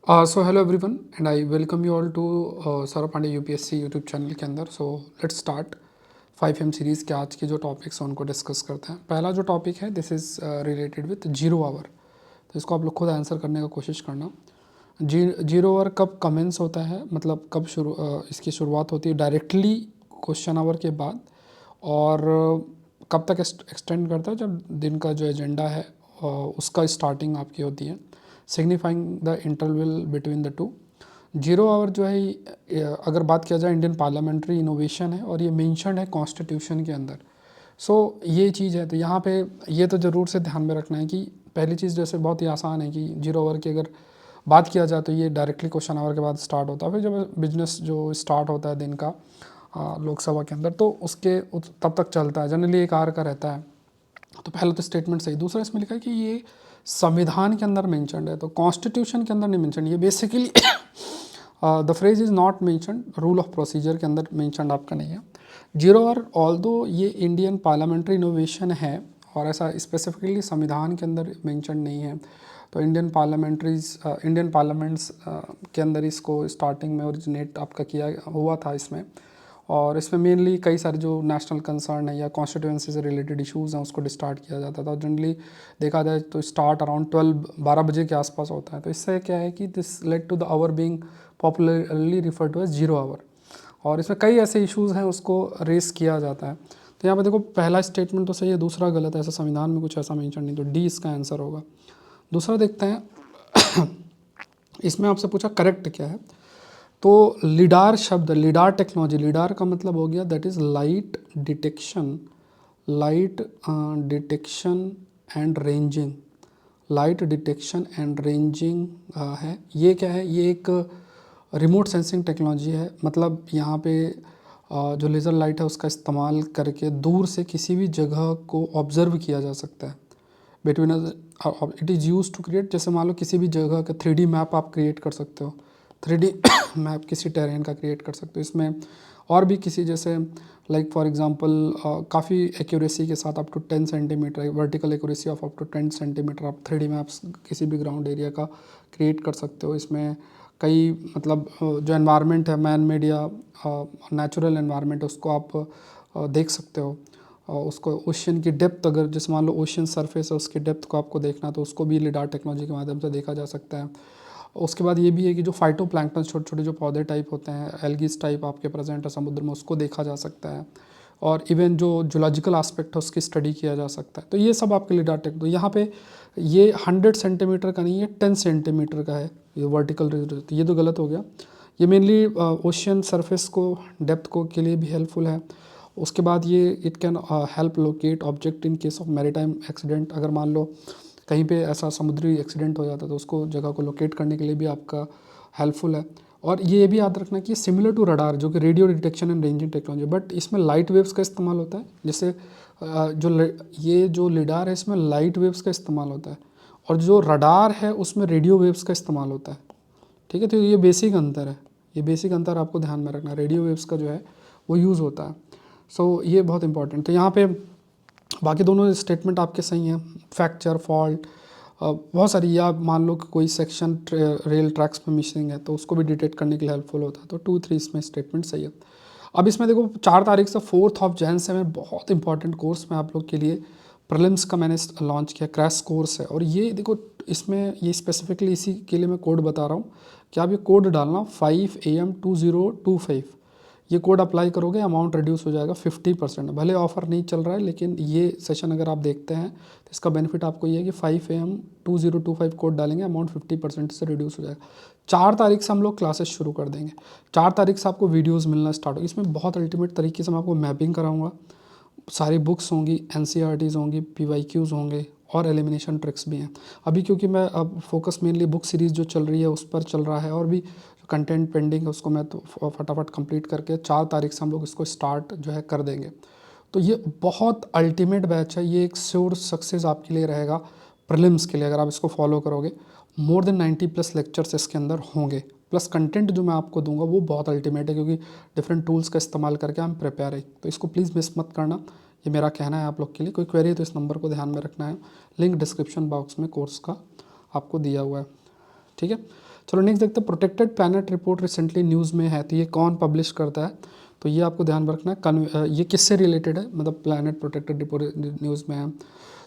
So hello everyone and I welcome you all to Saurabh Pandey UPSC YouTube channel के अंदर। So let's start 5M series के आज के जो टॉपिक्स हैं उनको डिस्कस करते हैं। पहला जो टॉपिक है this is related with zero hour. तो इसको आप लोग खुद आंसर करने का कोशिश करना। जीरो आवर कब कमेंस होता है, मतलब कब इसकी शुरुआत होती है डायरेक्टली क्वेश्चन आवर के बाद, और कब तक एक्सटेंड करता है जब दिन का जो एजेंडा है उसका स्टार्टिंग आपकी होती है, signifying the interval between the two. Zero hour जो है अगर बात किया जाए इंडियन पार्लियामेंट्री इनोवेशन है और ये मेंशन्ड है कॉन्स्टिट्यूशन के अंदर। ये चीज़ है, तो यहाँ पे ये तो ज़रूर से ध्यान में रखना है कि पहली चीज़ जैसे बहुत ही आसान है कि जीरो आवर की अगर बात किया जाए तो ये डायरेक्टली क्वेश्चन आवर के बाद स्टार्ट होता है। फिर जब बिजनेस जो स्टार्ट होता है दिन का लोकसभा के अंदर, तो तब तक चलता है, जनरली एक आवर का रहता है। तो पहला तो स्टेटमेंट सही। दूसरा इसमें लिखा है कि ये संविधान के अंदर मेंशन्ड है, तो कॉन्स्टिट्यूशन के अंदर नहीं मेंशन्ड। ये basically the phrase is not mentioned, rule of procedure के अंदर मेंशन्ड आपका नहीं है। जीरो आवर ऑल्दो ये इंडियन पार्लियामेंट्री इनोवेशन है और ऐसा स्पेसिफिकली संविधान के अंदर मेंशन नहीं है। तो इंडियन पार्लियामेंट्स के अंदर इसको स्टार्टिंग में ओरिजिनेट आपका किया हुआ था इसमें। और इसमें मेनली कई सारे जो नेशनल कंसर्न है या कॉन्स्टिट्यूंसी से रिलेटेड इश्यूज़ हैं उसको स्टार्ट किया जाता था। जनरली देखा जाए तो स्टार्ट अराउंड 12 बजे के आसपास होता है। तो इससे क्या है कि this led to the hour being popularly refer to as zero hour, और इसमें कई ऐसे इश्यूज़ हैं उसको रेस किया जाता है। तो यहाँ पे देखो पहला स्टेटमेंट तो सही है, दूसरा गलत है, ऐसा संविधान में कुछ ऐसा मेंशन नहीं, तो डी इसका आंसर होगा। दूसरा देखते हैं इसमें आपसे पूछा करेक्ट क्या है। तो लिडार शब्द, लिडार टेक्नोलॉजी, लिडार का मतलब हो गया that is light detection, light detection and ranging, light detection and ranging है। ये क्या है, ये एक रिमोट सेंसिंग टेक्नोलॉजी है। मतलब यहाँ पे जो लेज़र लाइट है उसका इस्तेमाल करके दूर से किसी भी जगह को ऑब्ज़र्व किया जा सकता है। Between it is use to create, जैसे मान लो किसी भी जगह का 3D मैप आप क्रिएट कर सकते हो, 3D मैप किसी टेरेन का क्रिएट कर सकते हो इसमें। और भी किसी जैसे लाइक फॉर एग्जांपल काफ़ी एक्यूरेसी के साथ up to 10 centimetre, vertical accuracy of up to 10 centimetre आप 3D मैप्स किसी भी ग्राउंड एरिया का क्रिएट कर सकते हो। इसमें कई मतलब जो एनवायरनमेंट है, मैन मेड या नेचुरल एनवायरनमेंट, उसको आप देख सकते हो। और उसको ओशन की डेप्थ, अगर जैसे मान लो ओशन सरफेस है उसकी डेप्थ को आपको देखना, तो उसको भी लिडार टेक्नोलॉजी के माध्यम से देखा जा सकता है। उसके बाद ये भी है कि जो फाइटोप्लैंक्टन, छोटे छोटे जो पौधे टाइप होते हैं, एल्गीज टाइप आपके प्रेजेंट है समुद्र में, उसको देखा जा सकता है। और इवन जो जूलॉजिकल आस्पेक्ट है उसकी स्टडी किया जा सकता है। तो ये सब आपके लिडार टेक। तो यहाँ पे ये 100 सेंटीमीटर का नहीं है, 10 सेंटीमीटर का है ये वर्टिकल। तो ये तो गलत हो गया। ये मेनली ओशियन सरफेस को डेप्थ को के लिए भी हेल्पफुल है। उसके बाद ये it can help locate object in case of maritime accident. अगर मान लो कहीं पे ऐसा समुद्री एक्सीडेंट हो जाता है तो उसको जगह को लोकेट करने के लिए भी आपका हेल्पफुल है। और ये भी याद रखना कि सिमिलर टू रडार, जो कि radio detection and ranging technology, but इसमें लाइट वेव्स का इस्तेमाल होता है। जैसे ये जो लिडार है इसमें लाइट वेव्स का इस्तेमाल होता है, और जो रडार है उसमें रेडियो वेव्स का इस्तेमाल होता है। ठीक है, तो ये बेसिक अंतर है, ये बेसिक अंतर आपको ध्यान में रखना। रेडियो वेव्स का जो है वो यूज़ होता है। ये बहुत इंपॉर्टेंट। तो यहाँ पे बाकी दोनों स्टेटमेंट आपके सही हैं। फ्रैक्चर, फॉल्ट, बहुत सारी, या मान लो कि कोई सेक्शन रेल ट्रैक्स में मिसिंग है तो उसको भी डिटेक्ट करने के लिए हेल्पफुल होता है। तो 2-3 इसमें स्टेटमेंट सही है। अब इसमें देखो 4 तारीख से 4 जनवरी से मैं बहुत इंपॉर्टेंट कोर्स में आप लोग के लिए प्रीलिम्स का मैंने लॉन्च किया, क्रैश कोर्स है। और ये देखो इसमें ये स्पेसिफिकली इसी के लिए मैं कोड बता रहा हूँ कि आप ये कोड डालना 5AM2025। ये कोड अप्लाई करोगे अमाउंट रिड्यूस हो जाएगा 50%। भले ऑफर नहीं चल रहा है, लेकिन ये सेशन अगर आप देखते हैं तो इसका बेनिफिट आपको ये है कि 5AM2025 कोड डालेंगे, अमाउंट 50% से रिड्यूस हो जाएगा। 4 तारीख से हम लोग क्लासेस शुरू कर देंगे। 4 तारीख से आपको वीडियोज़ मिलना स्टार्ट होगी। इसमें बहुत अल्टीमेट तरीके से मैं आपको मैपिंग कराऊंगा, सारी बुक्स होंगी, एनसीईआरटीज़ होंगी, पीवाईक्यूज़ होंगे, और एलिमिनेशन ट्रिक्स भी हैं। अभी क्योंकि मैं अब फोकस मेनली बुक सीरीज़ जो चल रही है उस पर चल रहा है, और भी कंटेंट पेंडिंग है उसको मैं तो फटाफट कंप्लीट करके 4 तारीख से हम लोग इसको स्टार्ट जो है कर देंगे। तो ये बहुत अल्टीमेट बैच है, ये एक श्योर सक्सेस आपके लिए रहेगा प्रीलिम्स के लिए अगर आप इसको फॉलो करोगे। मोर देन 90+ लेक्चर्स इसके अंदर होंगे, प्लस कंटेंट जो मैं आपको दूंगा वो बहुत अल्टीमेट है, क्योंकि डिफरेंट टूल्स का इस्तेमाल करके हम प्रिपेयर है। तो इसको प्लीज़ मिस मत करना, ये मेरा कहना है आप लोग के लिए। कोई क्वेरी है तो इस नंबर को ध्यान में रखना है। लिंक डिस्क्रिप्शन बॉक्स में कोर्स का आपको दिया हुआ है। ठीक है, चलो नेक्स्ट देखते हैं, protected planet report recently news में है, तो ये कौन पब्लिश करता है, तो ये आपको ध्यान में रखना है। ये किससे रिलेटेड है, मतलब प्लैनेट प्रोटेक्टेड रिपोर्ट न्यूज़ में है,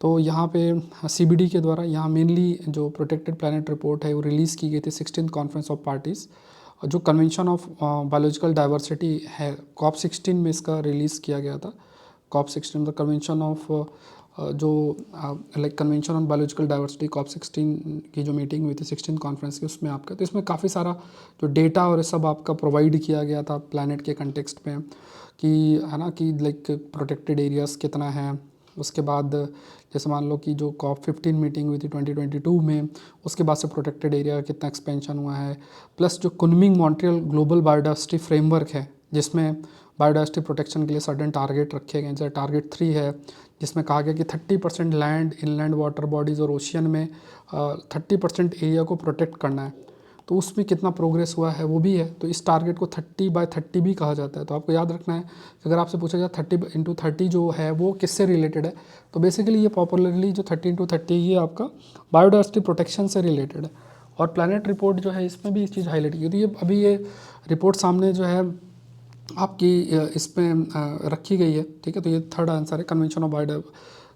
तो यहाँ पे CBD के द्वारा यहाँ मेनली जो प्रोटेक्टेड प्लैनेट रिपोर्ट है वो रिलीज़ की गई थी 16th कॉन्फ्रेंस ऑफ पार्टीज़, जो कन्वेंशन ऑफ बायोलॉजिकल डाइवर्सिटी है COP16 में इसका रिलीज़ किया गया था। COP16 द कन्वेंशन ऑफ जो like convention on biological diversity COP16 की जो मीटिंग हुई थी 16th कॉन्फ्रेंस की, उसमें आपका, तो इसमें काफ़ी सारा जो डेटा और ये सब आपका प्रोवाइड किया गया था प्लैनेट के कंटेक्स्ट में, कि है ना, कि लाइक प्रोटेक्टेड एरियाज़ कितना है। उसके बाद जैसे मान लो कि जो COP15 मीटिंग हुई थी 2022 में, उसके बाद से प्रोटेक्टेड एरिया का कितना एक्सपेंशन हुआ है, प्लस जो Kunming Montreal global biodiversity framework है जिसमें बायोडाइवर्सिटी प्रोटेक्शन के लिए सर्टेन टारगेट रखे गए, जैसे टारगेट 3 है जिसमें कहा गया कि 30% लैंड, इनलैंड वाटर बॉडीज़ और ओशियन में 30% एरिया को प्रोटेक्ट करना है। तो उसमें कितना प्रोग्रेस हुआ है वो भी है, तो इस टारगेट को 30/30 भी कहा जाता है। तो आपको याद रखना है कि अगर आपसे पूछा जाए 30x30 जो है वो किससे रिलेटेड है, तो बेसिकली ये पॉपुलरली जो 30x30 ये आपका बायोडाइवर्सिटी प्रोटेक्शन से रिलेटेड है। और प्लैनेट रिपोर्ट जो है इसमें भी इस चीज़ हाईलाइट की, तो ये अभी ये रिपोर्ट सामने जो है आपकी इसमें रखी गई है, ठीक है। तो ये थर्ड आंसर है, कन्वेंशन ऑफ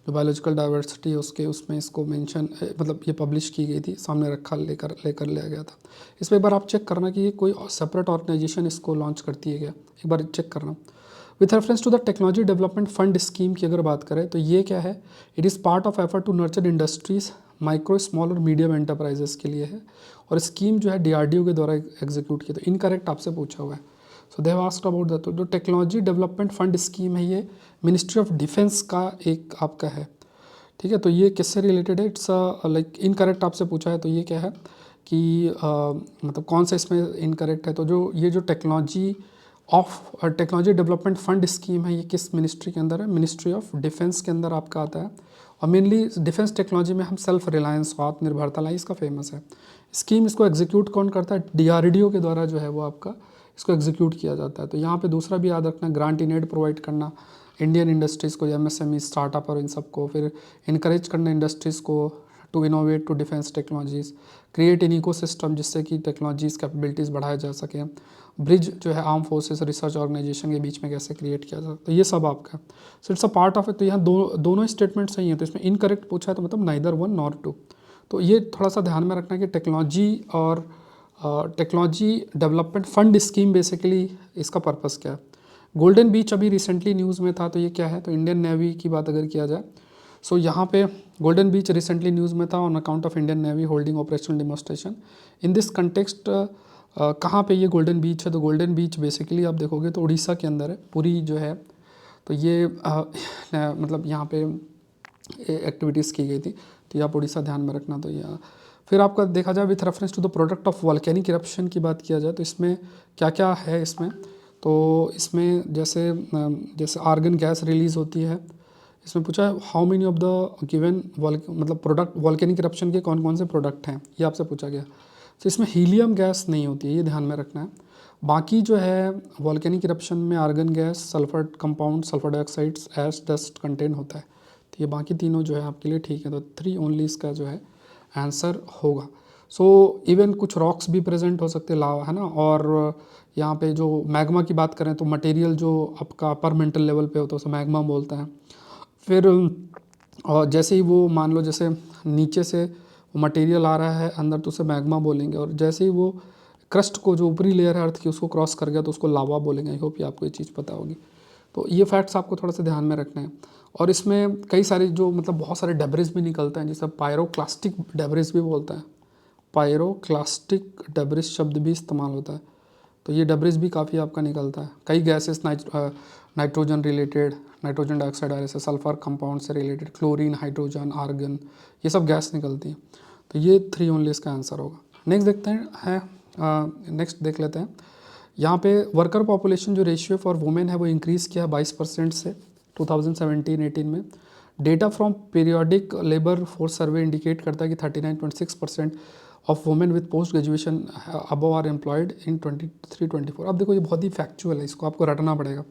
जो बायोलॉजिकल डाइवर्सिटी है उसके उसमें इसको मेंशन, मतलब ये पब्लिश की गई थी, सामने रखा लेकर लिया गया था। इसमें एक बार आप चेक करना कि ये कोई सेपरेट ऑर्गेनाइजेशन इसको लॉन्च करती है क्या, एक बार चेक करना। With reference to the technology development fund scheme की अगर बात करें तो ये क्या है, it is part of effort to nurture industries, micro small और मीडियम एंटरप्राइजेस के लिए है, और स्कीम जो है DRDO के द्वारा एग्जीक्यूट की। तो इनकरेक्ट आपसे पूछा हुआ है, so they have asked about that. तो जो टेक्नोलॉजी डेवलपमेंट फंड स्कीम है ये मिनिस्ट्री ऑफ डिफेंस का एक आपका है, ठीक है। तो ये किससे रिलेटेड है, इट्स लाइक इनकरेक्ट आपसे पूछा है, तो ये क्या है कि मतलब कौन सा इसमें इनकरेक्ट है, तो जो ये जो टेक्नोलॉजी डेवलपमेंट फंड स्कीम है ये किस मिनिस्ट्री के अंदर है, मिनिस्ट्री ऑफ डिफेंस के अंदर आपका आता है। और मेनली डिफेंस टेक्नोलॉजी में हम सेल्फ रिलायंस, आत्मनिर्भरता लाई इसका फेमस है। स्कीम इसको एग्जीक्यूट कौन करता है, DRDO के द्वारा जो है वो आपका इसको एग्जीक्यूट किया जाता है। तो यहाँ पे दूसरा भी याद रखना, ग्रांट इन एड प्रोवाइड करना इंडियन इंडस्ट्रीज़ को, MSME स्टार्टअप और इन सबको, फिर इनकरेज करना इंडस्ट्रीज़ को to innovate to defence technologies, create in ecosystem जिससे कि टेक्नोलॉजीज़ कैपेबिलिटीज़ बढ़ाया जा सके, ब्रिज जो है आर्म फोर्सेस रिसर्च ऑर्गेनाइजेशन के बीच में कैसे क्रिएट किया जाए, तो ये सब आपका, so it's a part of it. तो यहाँ दोनों स्टेटमेंट सही हैं, तो इसमें इनकरेक्ट पूछा है तो मतलब नाइदर 1 नॉर 2। तो ये थोड़ा सा ध्यान में रखना कि टेक्नोलॉजी और technology development fund scheme basically इसका पर्पस क्या है। गोल्डन बीच अभी रिसेंटली न्यूज़ में था, तो ये क्या है, तो इंडियन नेवी की बात अगर किया जाए, सो यहाँ पे गोल्डन बीच रिसेंटली न्यूज़ में था on account of Indian navy holding operational demonstration in this context. कहाँ पे ये गोल्डन बीच है, तो गोल्डन बीच बेसिकली आप देखोगे तो उड़ीसा के अंदर है पूरी जो है, तो ये मतलब यहाँ पे एक्टिविटीज़ की गई थी, तो ये आप उड़ीसा ध्यान में रखना। तो यह फिर आपका देखा जाए with reference to the product of volcanic eruption की बात किया जाए तो इसमें क्या क्या है इसमें, तो इसमें जैसे आर्गन गैस रिलीज़ होती है, इसमें पूछा है how many of the given मतलब प्रोडक्ट वॉल्केनिक इरप्शन के कौन कौन से प्रोडक्ट हैं, ये आपसे पूछा गया। तो इसमें हीलियम गैस नहीं होती है, ये ध्यान में रखना है। बाकी जो है वॉल्केनिक इरप्शन में argon gas, sulphur compound, sulphur dioxides, ash, dust contain होता है, तो ये बाकी तीनों जो है आपके लिए ठीक है, तो 3 ओनली इसका जो है आंसर होगा। सो इवन कुछ रॉक्स भी प्रेजेंट हो सकते हैं, लावा है ना, और यहाँ पे जो मैग्मा की बात करें तो मटेरियल जो आपका अपर मेंटल लेवल पे होता है उसे मैग्मा बोलते हैं। फिर और जैसे ही वो मान लो जैसे नीचे से मटेरियल आ रहा है अंदर तो उसे मैग्मा बोलेंगे, और जैसे ही वो क्रस्ट को जो ऊपरी लेयर है अर्थ की उसको क्रॉस कर गया तो उसको लावा बोलेंगे। आई होप ये आपको ये चीज़ पता होगी। तो ये फैक्ट्स आपको थोड़ा सा ध्यान में रखना है। और इसमें कई सारे जो मतलब बहुत सारे डेब्रिस भी निकलते हैं, जिसे पायरोक्लास्टिक डेब्रिस भी बोलते हैं, पायरोक्लास्टिक डेब्रिस शब्द भी इस्तेमाल होता है। तो ये डेब्रिस भी काफ़ी आपका निकलता है, कई gases nitrogen related, nitrogen dioxide जैसे सल्फर कंपाउंड से रिलेटेड, क्लोरीन, हाइड्रोजन, आर्गन, ये सब गैस निकलती है। तो ये 3 ओनली इसका आंसर होगा। नेक्स्ट देखते हैं नेक्स्ट देख लेते हैं। यहाँ पे वर्कर पॉपुलेशन जो रेशियो फॉर वुमेन है वो इंक्रीज़ किया है 22% से 2017-18 में। Data from periodic labour force survey indicate करता है कि 39.6% of women with post graduation above are employed in 23-24। अब देखो ये बहुत ही फैक्चुअल है, इसको आपको रटना पड़ेगा।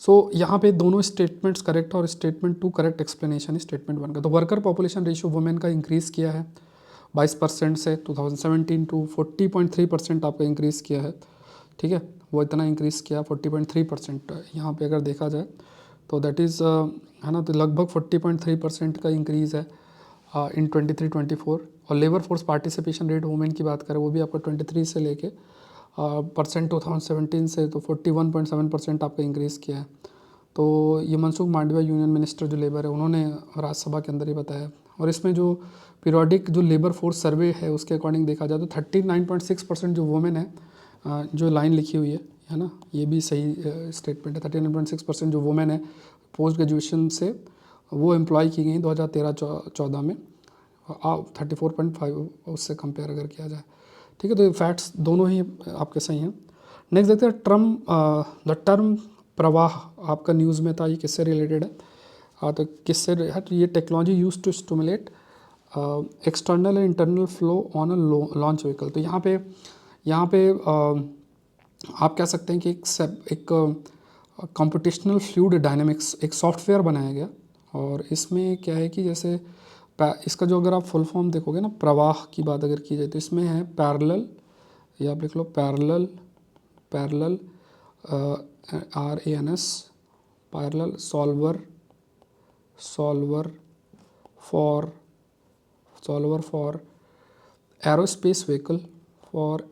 सो यहाँ पे दोनों स्टेटमेंट्स करेक्ट और स्टेटमेंट 2 करेक्ट एक्सप्लेनेशन है स्टेटमेंट 1 का। तो वर्कर पॉपुलेशन रेशियो वुमेन का इंक्रीज़ किया है, 22% से 2017 टू 40.3% आपका इंक्रीज़ किया है, ठीक है। वो इतना इंक्रीज़ किया 40.3%। यहाँ पे अगर देखा जाए तो दैट इज़ है ना, तो लगभग 40.3% का इंक्रीज़ है इन 23-24। और labour force participation rate women की बात करें वो भी आपका 23 से लेके परसेंट 2017 से तो 41.7% आपका इंक्रीज़ किया है। तो ये मनसुख मांडविया यूनियन मिनिस्टर जो लेबर है उन्होंने राज्यसभा के अंदर ही बताया। और इसमें जो पीरियोडिक जो लेबर फोर्स सर्वे है उसके अकॉर्डिंग देखा जाए तो 39.6% जो वुमेन है, जो लाइन लिखी हुई है ना, ये भी सही स्टेटमेंट है। 39.6% जो वुमेन है पोस्ट ग्रेजुएशन से वो एम्प्लॉय की गई 2013-14 में, 34.5 उससे कंपेयर अगर किया जाए, ठीक है। तो ये फैक्ट्स दोनों ही आपके सही हैं। नेक्स्ट देखते हैं द टर्म प्रवाह आपका न्यूज़ में था, ये किससे रिलेटेड है? तो किससे है? तो ये technology use to stimulate external and internal flow on a launch vehicle. तो यहाँ पे आप कह सकते हैं कि एक कंप्यूटेशनल फ्लूइड डायनेमिक्स एक सॉफ्टवेयर बनाया गया। और इसमें क्या है कि जैसे इसका जो अगर आप फुल फॉर्म देखोगे ना, प्रवाह की बात अगर की जाए तो इसमें है पैरेलल, या आप लिख लो parallel RANS parallel solver for aerospace vehicle,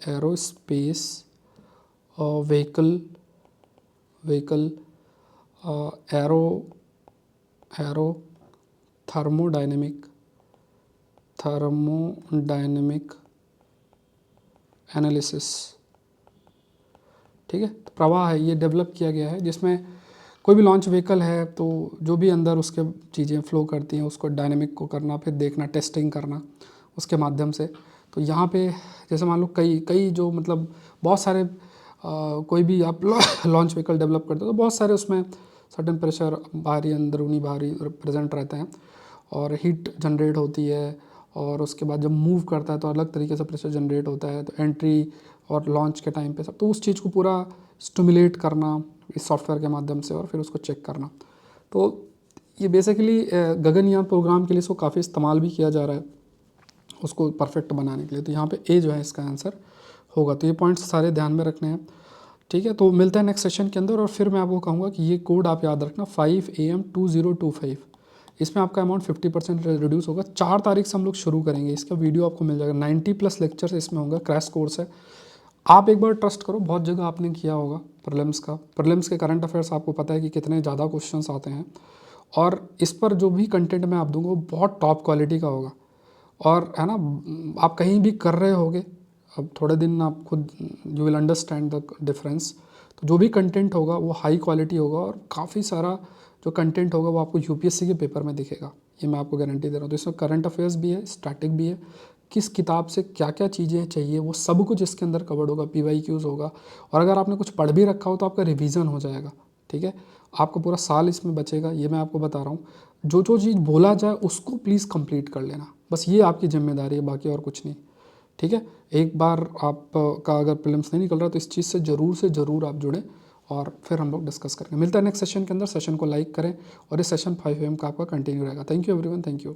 aero thermodynamic analysis, ठीक है। तो प्रवाह है ये डेवलप किया गया है, जिसमें कोई भी लॉन्च व्हीकल है तो जो भी अंदर उसके चीज़ें फ्लो करती हैं उसको डायनेमिक को करना, फिर देखना, टेस्टिंग करना उसके माध्यम से। तो यहाँ पे जैसे मान लो कई जो मतलब बहुत सारे कोई भी आप लॉन्च व्हीकल डेवलप करते हो तो बहुत सारे उसमें सर्टेन प्रेशर बाहरी अंदरूनी बाहरी प्रेजेंट रहते हैं और हीट जनरेट होती है। और उसके बाद जब मूव करता है तो अलग तरीके से प्रेशर जनरेट होता है। तो एंट्री और लॉन्च के टाइम पे सब, तो उस चीज़ को पूरा स्टिमुलेट करना इस सॉफ्टवेयर के माध्यम से और फिर उसको चेक करना। तो ये बेसिकली गगनयान प्रोग्राम के लिए इसको काफ़ी इस्तेमाल भी किया जा रहा है उसको परफेक्ट बनाने के लिए। तो यहाँ पे ए जो है इसका आंसर होगा। तो ये पॉइंट्स सारे ध्यान में रखने हैं, ठीक है। तो मिलता है नेक्स्ट सेशन के अंदर। और फिर मैं आपको कहूँगा कि ये कोड आप याद रखना 5 AM 2025, इसमें आपका अमाउंट 50% रिड्यूस होगा। 4 तारीख से हम लोग शुरू करेंगे, इसका वीडियो आपको मिल जाएगा। 90+ लेक्चर्स इसमें होगा, क्रैश कोर्स है। आप एक बार ट्रस्ट करो, बहुत जगह आपने किया होगा प्रीलिम्स के करंट अफेयर्स आपको पता है कि कितने ज़्यादा क्वेश्चंस आते हैं। और इस पर जो भी कंटेंट मैं आप दूंगा वो बहुत टॉप क्वालिटी का होगा। और है ना, आप कहीं भी कर रहे होगे, अब थोड़े दिन आप खुद you will understand the difference. तो जो भी कंटेंट होगा वो हाई क्वालिटी होगा और काफ़ी सारा जो कंटेंट होगा वो आपको यूपीएससी के पेपर में दिखेगा, ये मैं आपको गारंटी दे रहा हूँ। तो इसमें करंट अफेयर्स भी है, स्टैटिक भी है, किस किताब से क्या क्या चीज़ें चाहिए वो सब कुछ इसके अंदर कवर्ड होगा, PYQs होगा। और अगर आपने कुछ पढ़ भी रखा हो तो आपका रिवीजन हो जाएगा, ठीक है। आपको पूरा साल इसमें बचेगा, ये मैं आपको बता रहा हूँ। जो जो चीज़ बोला जाए उसको प्लीज़ कंप्लीट कर लेना, बस ये आपकी जिम्मेदारी है, बाकी और कुछ नहीं, ठीक है। एक बार आपका अगर प्रीलिम्स नहीं निकल रहा तो इस चीज़ से ज़रूर आप जुड़ें और फिर हम लोग डिस्कस करेंगे। मिलता है नेक्स्ट सेशन के अंदर। सेशन को लाइक करें और इस सेशन 5 AM का आपका कंटिन्यू रहेगा। Thank you everyone, thank you.